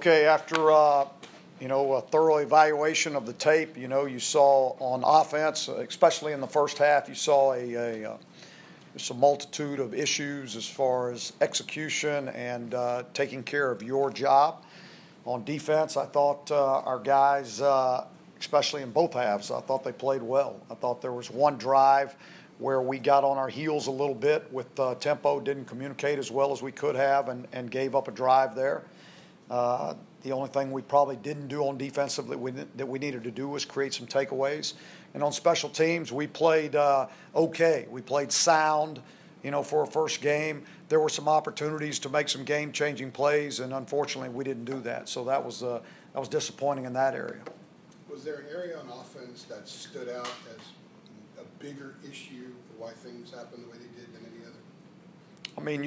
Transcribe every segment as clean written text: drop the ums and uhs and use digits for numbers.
Okay, after a thorough evaluation of the tape, you saw on offense, especially in the first half, you saw just a multitude of issues as far as execution and taking care of your job. On defense, I thought our guys, especially in both halves, I thought they played well. I thought there was one drive where we got on our heels a little bit with tempo, didn't communicate as well as we could have, and gave up a drive there. The only thing we probably didn't do on defense that we needed to do was create some takeaways. And on special teams, we played okay. We played sound, for a first game. There were some opportunities to make some game-changing plays, and unfortunately, we didn't do that. So that was disappointing in that area. Was there an area on offense that stood out as a bigger issue for why things happened the way they did than any other? I mean,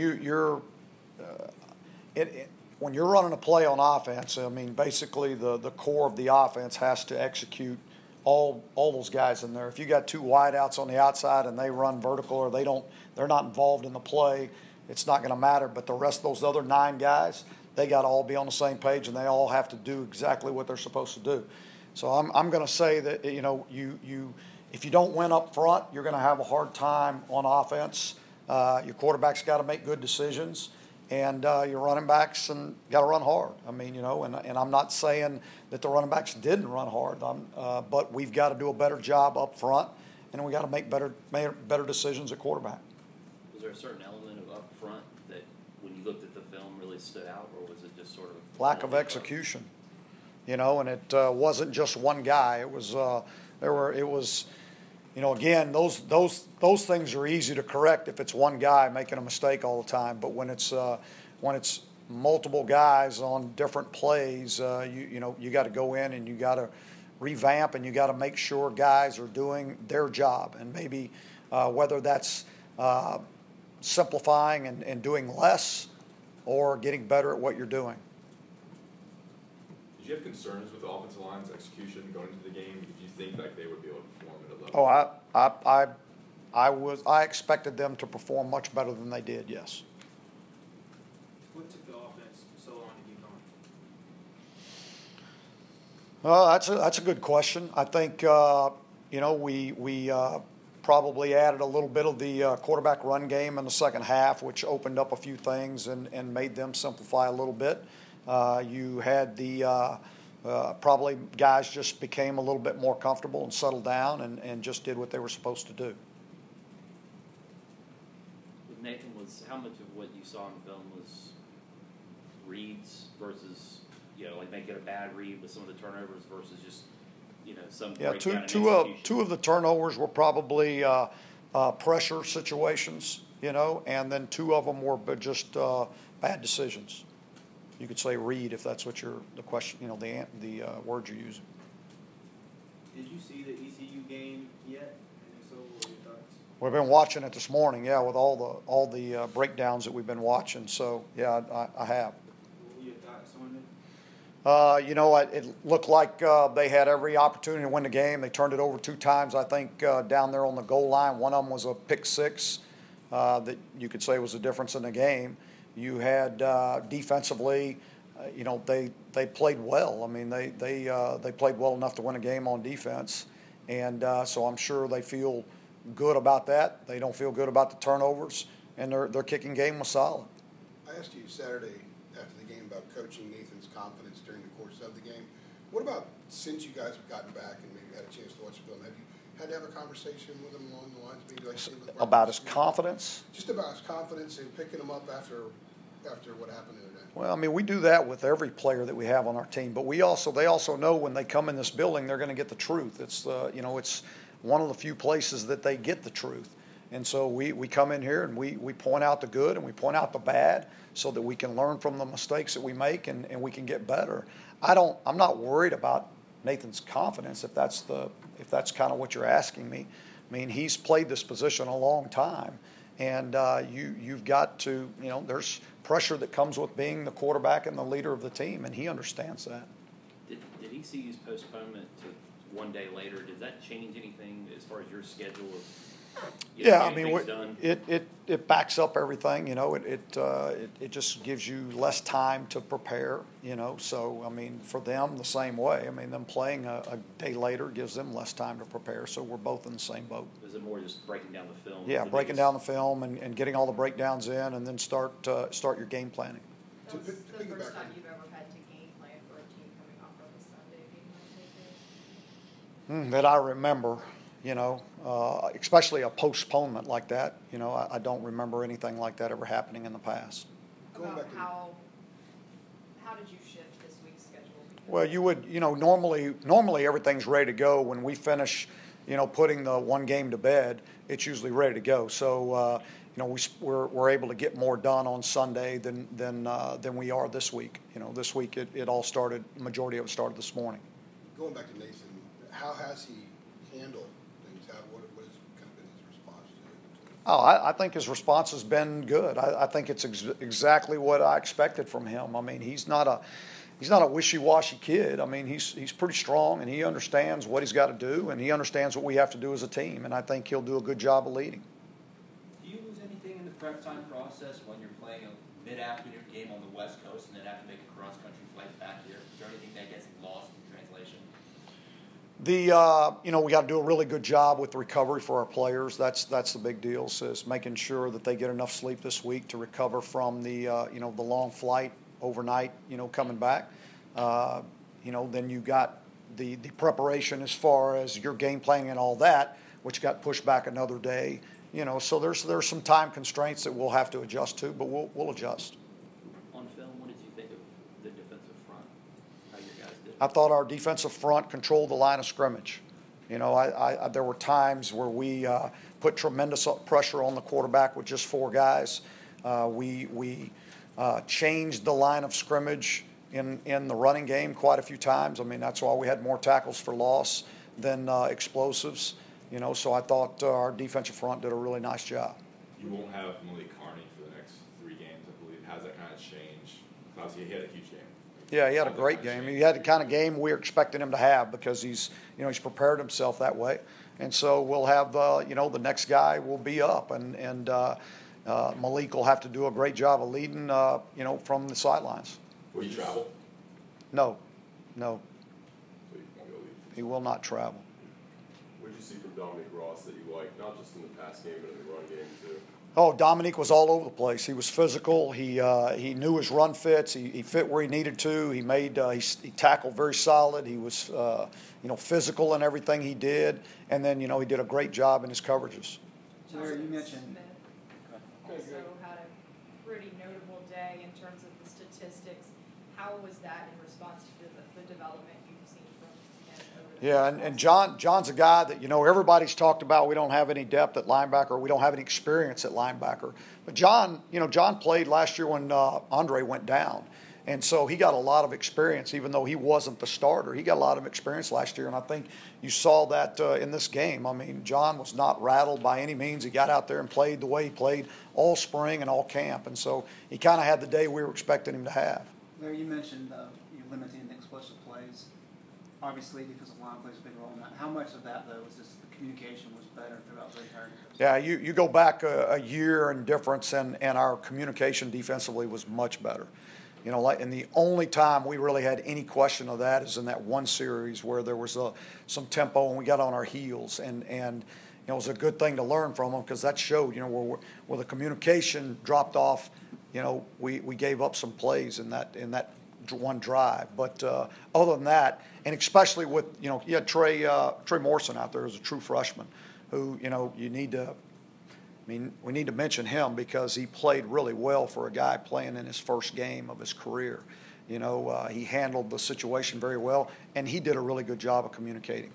when you're running a play on offense, basically the core of the offense has to execute all those guys in there. If you got two wideouts on the outside and they run vertical or they're not involved in the play, it's not going to matter. But the rest of those other 9 guys, they got to all be on the same page and they all have to do exactly what they're supposed to do. So I'm going to say that if you don't win up front, you're going to have a hard time on offense. Your quarterback's got to make good decisions. And your running backs and got to run hard. And I'm not saying that the running backs didn't run hard, but we've got to do a better job up front, and we got to make better decisions at quarterback. Was there a certain element of up front that, when you looked at the film, really stood out, or was it just sort of lack of execution? And it wasn't just one guy. It was again, those things are easy to correct if it's one guy making a mistake all the time. But when it's multiple guys on different plays, you got to go in and you got to revamp and you got to make sure guys are doing their job. And maybe whether that's simplifying and doing less or getting better at what you're doing. Did you have concerns with the offensive line's execution going into the game? Did you think like they would be able to perform at a level? I expected them to perform much better than they did. Yes. What took the offense so long to get going? That's a good question. I think we probably added a little bit of the quarterback run game in the second half, which opened up a few things and made them simplify a little bit. You had probably guys just became a little bit more comfortable and settled down and just did what they were supposed to do. With Nathan, how much of what you saw in the film was reads versus, like making a bad read with some of the turnovers versus just, some breakdown in execution? Two of the turnovers were probably pressure situations, and then 2 of them were just bad decisions. You could say read if that's what the question, the word you're using. Did you see the ECU game yet? And so, what are your thoughts? We've been watching it this morning, with all the breakdowns that we've been watching. So, I have. What were your thoughts on it? It looked like they had every opportunity to win the game. They turned it over 2 times, I think, down there on the goal line. One of them was a pick 6 that you could say was the difference in the game. You had defensively, they played well. They played well enough to win a game on defense, and so I'm sure they feel good about that. They don't feel good about the turnovers, and their kicking game was solid. I asked you Saturday after the game about coaching Nathan's confidence during the course of the game. What about since you guys have gotten back and maybe had a chance to watch the film? Have you had to have a conversation with him along the lines, maybe like about his confidence? Just about his confidence in picking him up after what happened the other day. Well, we do that with every player that we have on our team, but they also know when they come in this building they're going to get the truth. It's it's one of the few places that they get the truth, and so we come in here and we point out the good and we point out the bad so that we can learn from the mistakes that we make and we can get better. I'm not worried about Nathan's confidence if that's kind of what you're asking me. He's played this position a long time. And you've got to, there's pressure that comes with being the quarterback and the leader of the team, and he understands that. Did ECU's postponement to one day later, did that change anything as far as your schedule of Yeah, I mean, things done? it backs up everything, you know, it just gives you less time to prepare, you know, so, I mean, for them, the same way. I mean, them playing a day later gives them less time to prepare, so we're both in the same boat. Is it more just breaking down the film? Yeah, breaking down the film and getting all the breakdowns in, and then start your game planning. To That was pick- the to piggyback first time on- you've ever had to game plan for a team coming off of a Sunday game, I take it? That I remember, you know, especially a postponement like that. You know, I don't remember anything like that ever happening in the past. Going About back to- how did you shift this week's schedule? Well, you would, you know, normally everything's ready to go when we finish, you know, putting the one game to bed. It's usually ready to go. So, you know, we're able to get more done on Sunday than we are this week. You know, this week it all started. The majority of it started this morning. Going back to Nathan, how has he handled things? What has kind of been his response to it? Oh, I think his response has been good. I think it's exactly what I expected from him. I mean, he's not a wishy-washy kid. I mean, he's pretty strong, and he understands what he's got to do, and he understands what we have to do as a team. And I think he'll do a good job of leading. Do you lose anything in the prep time process when you're playing a mid-afternoon game on the West Coast and then have to make a cross-country flight back here? Is there anything that gets lost in translation? You know, we got to do a really good job with the recovery for our players. That's the big deal. Is making sure that they get enough sleep this week to recover from the you know, the long flight overnight. You know, coming back. You know, then you got the preparation as far as your game planning and all that, which got pushed back another day. You know, so there's some time constraints that we'll have to adjust to, but we'll adjust. On film, what did you think of the defensive front? How your guys did? I thought our defensive front controlled the line of scrimmage. You know, there were times where we put tremendous pressure on the quarterback with just 4 guys. We changed the line of scrimmage in the running game quite a few times. I mean, that's why we had more tackles for loss than explosives. You know, so I thought our defensive front did a really nice job. You won't have Malik Carney for the next 3 games, I believe. How's that kind of changed? Obviously, he had a huge game. Yeah, he had a great game. He had the kind of game we were expecting him to have because he's prepared himself that way. And so we'll have, you know, the next guy will be up, and Malik will have to do a great job of leading, you know, from the sidelines. Will you travel? No. So you won't be able to leave. He will not travel. What did you see from Dominic Ross that you liked, not just in the pass game, but in the run game too? Oh, Dominique was all over the place. He was physical. He knew his run fits. He fit where he needed to. He tackled very solid. He was you know, physical in everything he did, and then, you know, he did a great job in his coverages. Larry, you mentioned. Smith also had a pretty notable day in terms of the statistics. How was that in response to the development you've seen from him over the Yeah, and John's a guy that, you know, everybody's talked about. We don't have any depth at linebacker. We don't have any experience at linebacker. But John played last year when Andre went down. And so he got a lot of experience, even though he wasn't the starter. He got a lot of experience last year, and I think you saw that in this game. I mean, John was not rattled by any means. He got out there and played the way he played all spring and all camp. And so he kind of had the day we were expecting him to have. Larry, you mentioned you limiting the explosive plays. Obviously, defensive line plays a big role in that. How much of that, though, was just the communication was better throughout the entire game? Yeah, you go back a year in difference, and our communication defensively was much better. You know, and the only time we really had any question of that is in that one series where there was some tempo and we got on our heels, and you know, it was a good thing to learn from them because that showed, you know, where the communication dropped off. You know, we gave up some plays in that one drive, but other than that, and especially with, you know, you had Trey Morrison out there as a true freshman, who, you know, we need to mention him because he played really well for a guy playing in his first game of his career. You know, he handled the situation very well, and he did a really good job of communicating.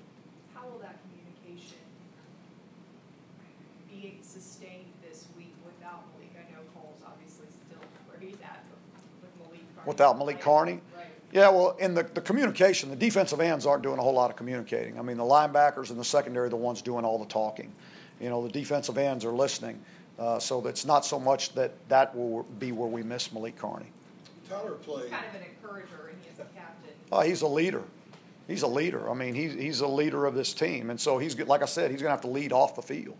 How will that communication be sustained this week without Malik? I know Cole's obviously still where he's at with Malik Carney. Without Malik Carney? Right. Yeah, well, in the communication, the defensive ends aren't doing a whole lot of communicating. I mean, the linebackers and the secondary are the ones doing all the talking. You know, the defensive ends are listening. So it's not so much that will be where we miss Malik Carney. Tyler played. He's kind of an encourager, and he is a captain. Oh, he's a leader. He's a leader. I mean, he's a leader of this team. And so he's, like I said, he's going to have to lead off the field.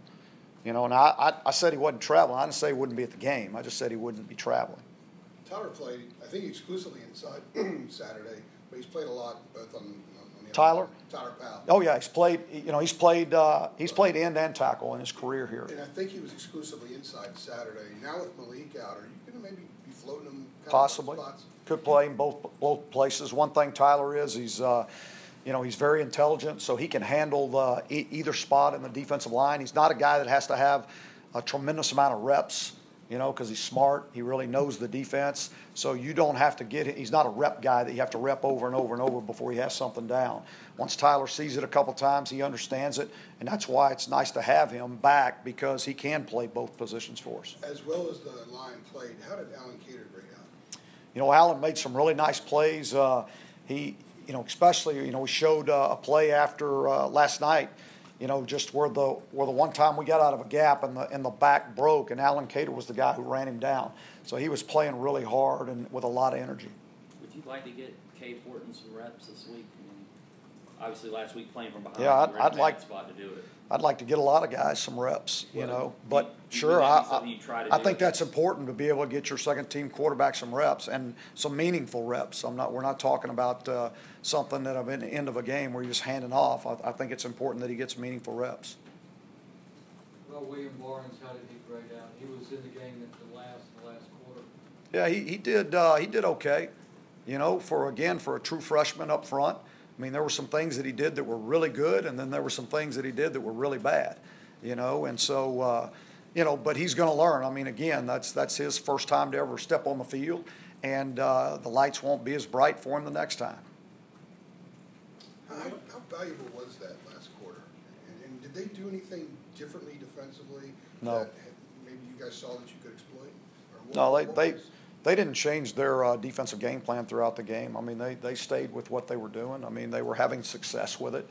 You know, and I said he wasn't traveling. I didn't say he wouldn't be at the game. I just said he wouldn't be traveling. Tyler played, I think, exclusively inside Saturday, but he's played a lot both on the Tyler? Tyler Powell. Oh yeah, he's played end and tackle in his career here. And I think he was exclusively inside Saturday. Now with Malik out, are you going to maybe be floating him kind Possibly. of spots? Could play in both places. One thing Tyler is he's very intelligent, so he can handle either spot in the defensive line. He's not a guy that has to have a tremendous amount of reps, because he's smart. He really knows the defense. So you don't have to he's not a rep guy that you have to rep over and over and over before he has something down. Once Tyler sees it a couple times, he understands it, and that's why it's nice to have him back, because he can play both positions for us. As well as the line played, how did Alan Cater grade out? Alan made some really nice plays. Especially, we showed a play after last night, just where the one time we got out of a gap and the back broke, and Alan Cater was the guy who ran him down. So he was playing really hard and with a lot of energy. Would you like to get Cade Horton some reps this week? I mean, obviously, last week playing from behind, yeah, you were in a bad spot to do it. I'd like to get a lot of guys some reps, but sure, I think that's important to be able to get your second team quarterback some reps and some meaningful reps. We're not talking about something that at the end of a game where you're just handing off. I think it's important that he gets meaningful reps. Well, William Barnes, how did he grade out? He was in the game at the last quarter. Yeah, he did okay. For a true freshman up front. I mean, there were some things that he did that were really good, and then there were some things that he did that were really bad, and so, but he's going to learn. I mean, again, that's his first time to ever step on the field, and the lights won't be as bright for him the next time. How valuable was that last quarter? And did they do anything differently defensively No. that maybe you guys saw that you could exploit? No, they didn't change their defensive game plan throughout the game. I mean, they stayed with what they were doing. I mean, they were having success with it.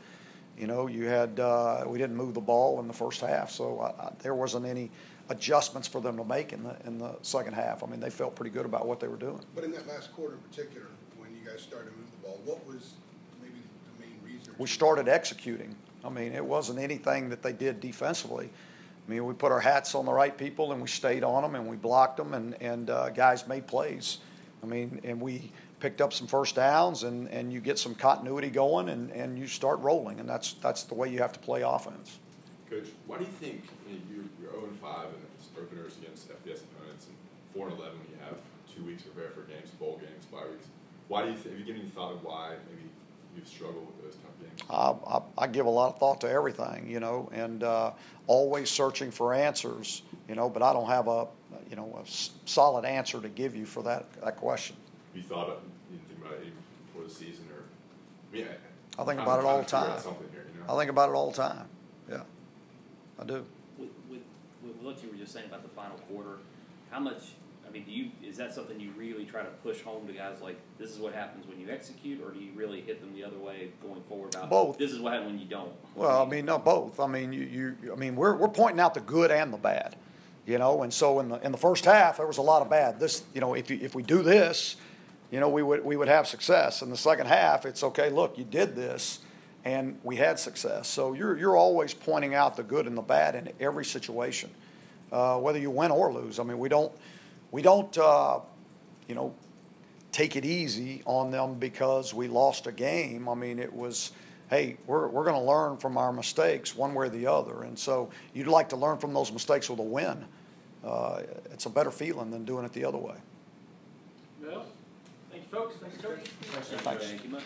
We didn't move the ball in the first half, so there wasn't any adjustments for them to make in the second half. I mean, they felt pretty good about what they were doing. But in that last quarter in particular, when you guys started to move the ball, what was maybe the main reason? We started executing. I mean, it wasn't anything that they did defensively. I mean, we put our hats on the right people, and we stayed on them, and we blocked them, and guys made plays. I mean, and we picked up some first downs, and you get some continuity going, and you start rolling, and that's the way you have to play offense. Coach, why do you think you're 0-5 in its openers against FBS opponents, and 4-11 when you have 2 weeks to prepare for games, bowl games, bye weeks? Why do you have you given any thought of why maybe you've struggled with those tough games? I give a lot of thought to everything, and always searching for answers, but I don't have a solid answer to give you for that question. Have you thought anything about it even before the season, or? I think about it all the time. I think about it all the time. Yeah, I do. With what you were just saying about the final quarter, how much? I mean, is that something you really try to push home to guys, like this is what happens when you execute, or do you really hit them the other way going forward about both? This is what happens when you don't. Well, I mean, no, both. I mean, we're pointing out the good and the bad, and so in the first half there was a lot of bad. This, if we do this, we would have success. In the second half, it's okay. Look, you did this, and we had success. So you're always pointing out the good and the bad in every situation, whether you win or lose. I mean, we don't take it easy on them because we lost a game. I mean, it was, hey, we're going to learn from our mistakes one way or the other. And so you'd like to learn from those mistakes with a win. It's a better feeling than doing it the other way. Well, thank you, folks. Thanks, Coach. Thank you much.